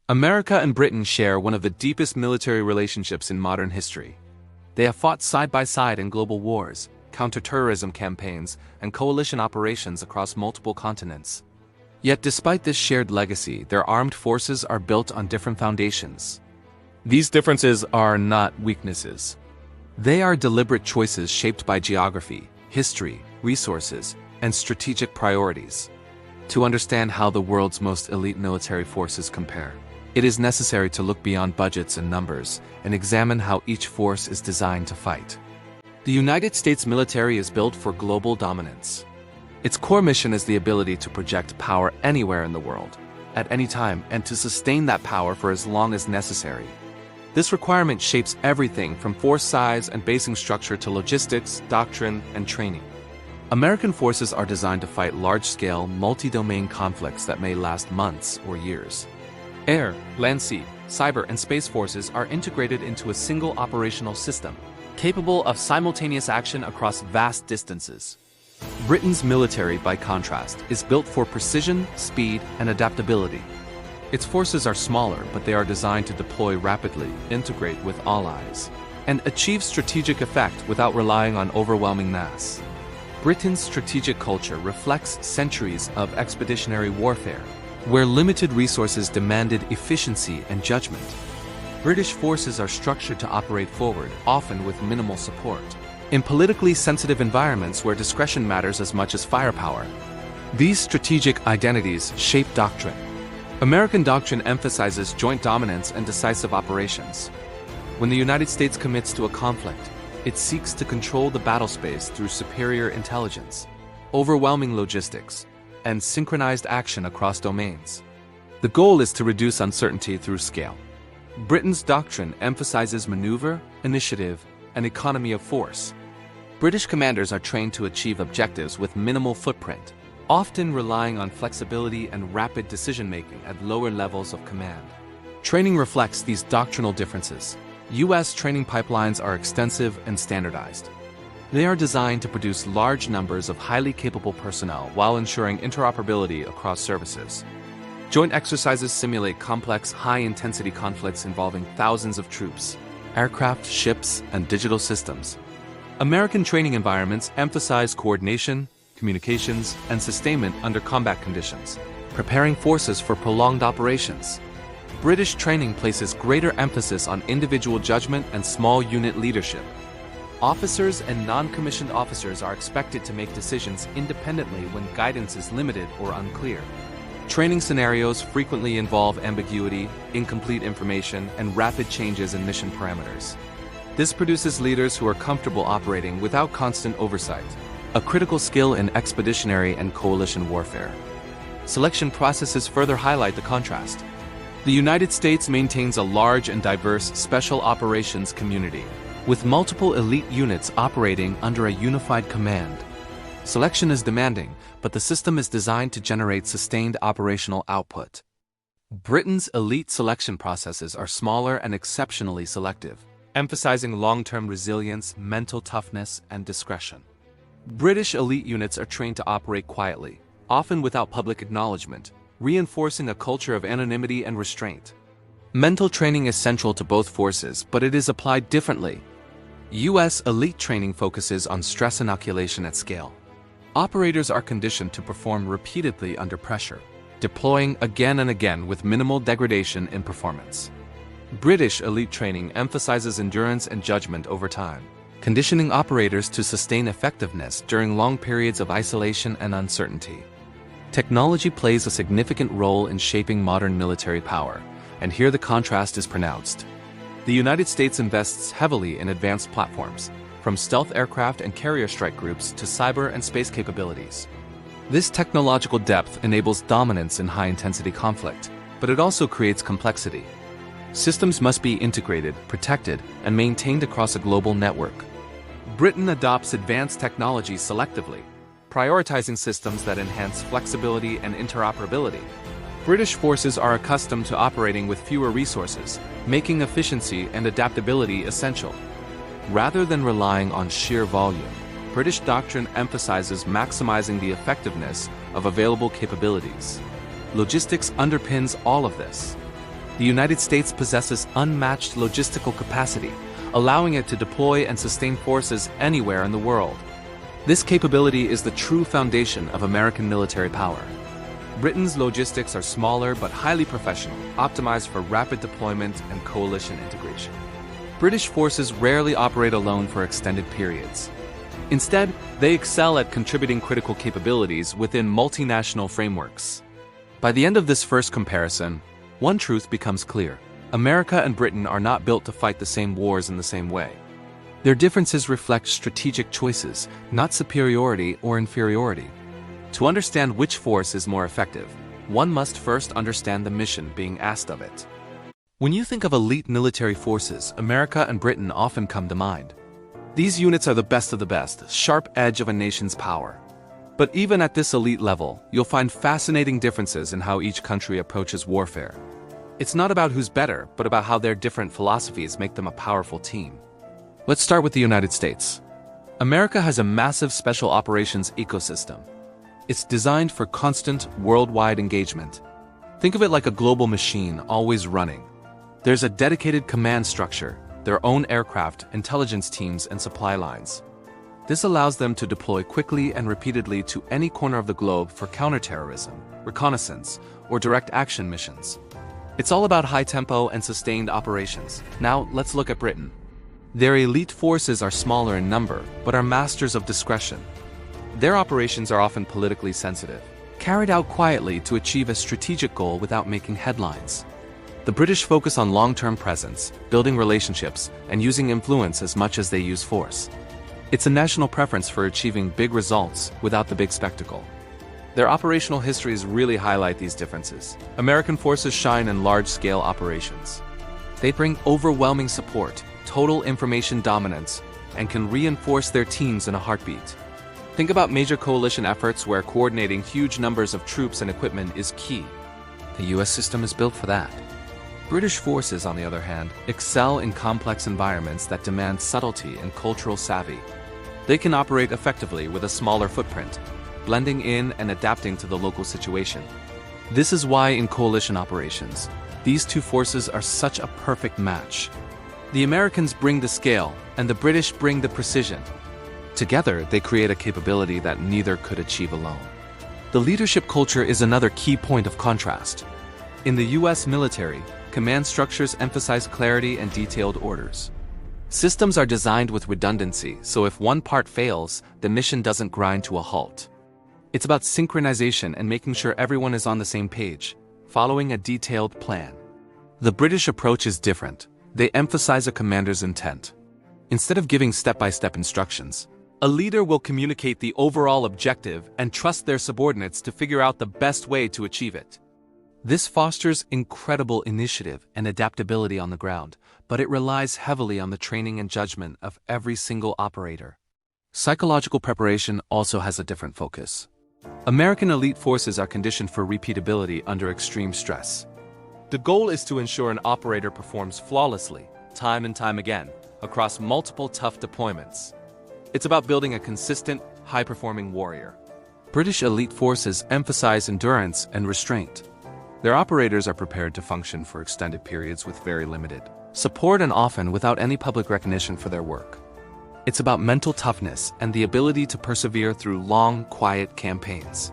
America and Britain share one of the deepest military relationships in modern history. They have fought side by side in global wars, counterterrorism campaigns, and coalition operations across multiple continents. Yet despite this shared legacy, their armed forces are built on different foundations. These differences are not weaknesses. They are deliberate choices shaped by geography, history, resources, and strategic priorities. To understand how the world's most elite military forces compare, it is necessary to look beyond budgets and numbers and examine how each force is designed to fight. The United States military is built for global dominance. Its core mission is the ability to project power anywhere in the world, at any time, and to sustain that power for as long as necessary. This requirement shapes everything from force size and basing structure to logistics, doctrine, and training. American forces are designed to fight large-scale, multi-domain conflicts that may last months or years. Air, land, sea, cyber, and space forces are integrated into a single operational system, capable of simultaneous action across vast distances. Britain's military, by contrast, is built for precision, speed, and adaptability. Its forces are smaller, but they are designed to deploy rapidly, integrate with allies, and achieve strategic effect without relying on overwhelming mass. Britain's strategic culture reflects centuries of expeditionary warfare, where limited resources demanded efficiency and judgment. British forces are structured to operate forward, often with minimal support, in politically sensitive environments where discretion matters as much as firepower. These strategic identities shape doctrine. American doctrine emphasizes joint dominance and decisive operations. When the United States commits to a conflict, it seeks to control the battle space through superior intelligence, overwhelming logistics, and synchronized action across domains. The goal is to reduce uncertainty through scale. Britain's doctrine emphasizes maneuver, initiative, and economy of force. British commanders are trained to achieve objectives with minimal footprint, often relying on flexibility and rapid decision-making at lower levels of command. Training reflects these doctrinal differences. U.S. training pipelines are extensive and standardized. They are designed to produce large numbers of highly capable personnel while ensuring interoperability across services. Joint exercises simulate complex, high-intensity conflicts involving thousands of troops, aircraft, ships, and digital systems. American training environments emphasize coordination, communications, and sustainment under combat conditions, preparing forces for prolonged operations. British training places greater emphasis on individual judgment and small unit leadership. Officers and non-commissioned officers are expected to make decisions independently when guidance is limited or unclear. Training scenarios frequently involve ambiguity, incomplete information, and rapid changes in mission parameters. This produces leaders who are comfortable operating without constant oversight, a critical skill in expeditionary and coalition warfare. Selection processes further highlight the contrast. The United States maintains a large and diverse special operations community, with multiple elite units operating under a unified command. Selection is demanding, but the system is designed to generate sustained operational output. Britain's elite selection processes are smaller and exceptionally selective, emphasizing long-term resilience, mental toughness, and discretion. British elite units are trained to operate quietly, often without public acknowledgement, reinforcing a culture of anonymity and restraint. Mental training is central to both forces, but it is applied differently. U.S. elite training focuses on stress inoculation at scale. Operators are conditioned to perform repeatedly under pressure, deploying again and again with minimal degradation in performance. British elite training emphasizes endurance and judgment over time, conditioning operators to sustain effectiveness during long periods of isolation and uncertainty. Technology plays a significant role in shaping modern military power, and here the contrast is pronounced. The United States invests heavily in advanced platforms, from stealth aircraft and carrier strike groups to cyber and space capabilities. This technological depth enables dominance in high-intensity conflict, but it also creates complexity. Systems must be integrated, protected, and maintained across a global network. Britain adopts advanced technology selectively, prioritizing systems that enhance flexibility and interoperability. British forces are accustomed to operating with fewer resources, making efficiency and adaptability essential. Rather than relying on sheer volume, British doctrine emphasizes maximizing the effectiveness of available capabilities. Logistics underpins all of this. The United States possesses unmatched logistical capacity, allowing it to deploy and sustain forces anywhere in the world. This capability is the true foundation of American military power. Britain's logistics are smaller but highly professional, optimized for rapid deployment and coalition integration. British forces rarely operate alone for extended periods. Instead, they excel at contributing critical capabilities within multinational frameworks. By the end of this first comparison, one truth becomes clear. America and Britain are not built to fight the same wars in the same way. Their differences reflect strategic choices, not superiority or inferiority. To understand which force is more effective, one must first understand the mission being asked of it. When you think of elite military forces, America and Britain often come to mind. These units are the best of the best, sharp edge of a nation's power. But even at this elite level, you'll find fascinating differences in how each country approaches warfare. It's not about who's better, but about how their different philosophies make them a powerful team. Let's start with the United States. America has a massive special operations ecosystem. It's designed for constant, worldwide engagement. Think of it like a global machine, always running. There's a dedicated command structure, their own aircraft, intelligence teams, and supply lines. This allows them to deploy quickly and repeatedly to any corner of the globe for counterterrorism, reconnaissance, or direct action missions. It's all about high tempo and sustained operations. Now, let's look at Britain. Their elite forces are smaller in number, but are masters of discretion. Their operations are often politically sensitive, carried out quietly to achieve a strategic goal without making headlines. The British focus on long-term presence, building relationships, and using influence as much as they use force. It's a national preference for achieving big results without the big spectacle. Their operational histories really highlight these differences. American forces shine in large-scale operations. They bring overwhelming support, total information dominance, and can reinforce their teams in a heartbeat. Think about major coalition efforts where coordinating huge numbers of troops and equipment is key. The US system is built for that. British forces, on the other hand, excel in complex environments that demand subtlety and cultural savvy. They can operate effectively with a smaller footprint, blending in and adapting to the local situation. This is why in coalition operations, these two forces are such a perfect match. The Americans bring the scale, and the British bring the precision. Together, they create a capability that neither could achieve alone. The leadership culture is another key point of contrast. In the US military, command structures emphasize clarity and detailed orders. Systems are designed with redundancy, so if one part fails, the mission doesn't grind to a halt. It's about synchronization and making sure everyone is on the same page, following a detailed plan. The British approach is different. They emphasize a commander's intent. Instead of giving step-by-step instructions, a leader will communicate the overall objective and trust their subordinates to figure out the best way to achieve it. This fosters incredible initiative and adaptability on the ground, but it relies heavily on the training and judgment of every single operator. Psychological preparation also has a different focus. American elite forces are conditioned for repeatability under extreme stress. The goal is to ensure an operator performs flawlessly, time and time again, across multiple tough deployments. It's about building a consistent, high-performing warrior. British elite forces emphasize endurance and restraint. Their operators are prepared to function for extended periods with very limited support and often without any public recognition for their work. It's about mental toughness and the ability to persevere through long, quiet campaigns.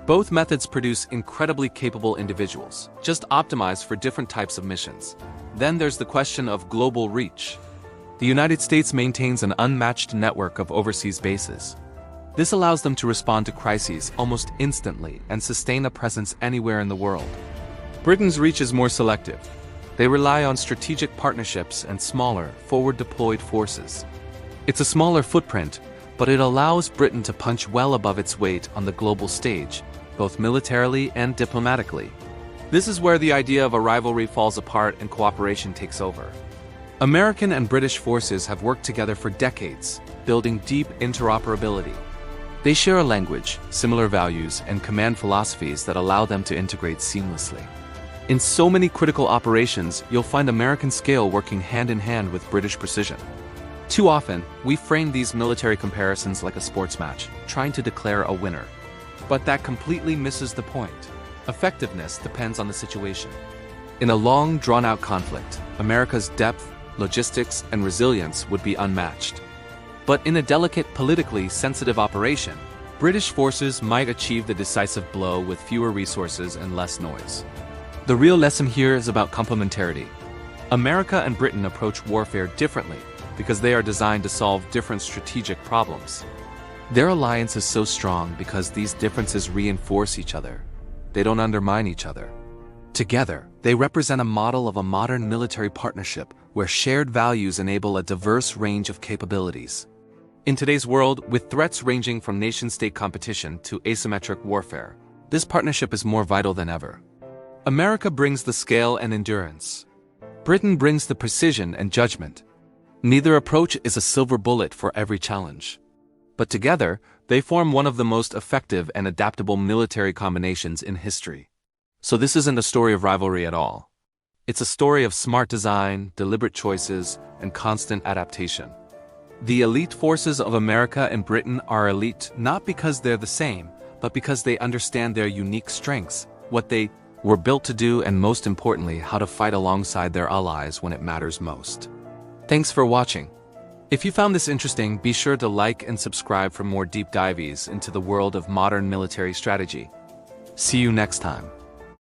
Both methods produce incredibly capable individuals, just optimized for different types of missions. Then there's the question of global reach. The United States maintains an unmatched network of overseas bases. This allows them to respond to crises almost instantly and sustain a presence anywhere in the world. Britain's reach is more selective. They rely on strategic partnerships and smaller, forward-deployed forces. It's a smaller footprint, but it allows Britain to punch well above its weight on the global stage, both militarily and diplomatically. This is where the idea of a rivalry falls apart and cooperation takes over. American and British forces have worked together for decades, building deep interoperability. They share a language, similar values, and command philosophies that allow them to integrate seamlessly. In so many critical operations, you'll find American scale working hand-in-hand with British precision. Too often, we frame these military comparisons like a sports match, trying to declare a winner. But that completely misses the point. Effectiveness depends on the situation. In a long, drawn-out conflict, America's depth, logistics, and resilience would be unmatched. But in a delicate, politically sensitive operation, British forces might achieve the decisive blow with fewer resources and less noise. The real lesson here is about complementarity. America and Britain approach warfare differently because they are designed to solve different strategic problems. Their alliance is so strong because these differences reinforce each other. They don't undermine each other. Together, they represent a model of a modern military partnership where shared values enable a diverse range of capabilities. In today's world, with threats ranging from nation-state competition to asymmetric warfare, this partnership is more vital than ever. America brings the scale and endurance. Britain brings the precision and judgment. Neither approach is a silver bullet for every challenge. But together, they form one of the most effective and adaptable military combinations in history. So this isn't a story of rivalry at all. It's a story of smart design, deliberate choices, and constant adaptation. The elite forces of America and Britain are elite not because they're the same, but because they understand their unique strengths, what they were built to do, and most importantly, how to fight alongside their allies when it matters most. Thanks for watching. If you found this interesting, be sure to like and subscribe for more deep dives into the world of modern military strategy. See you next time.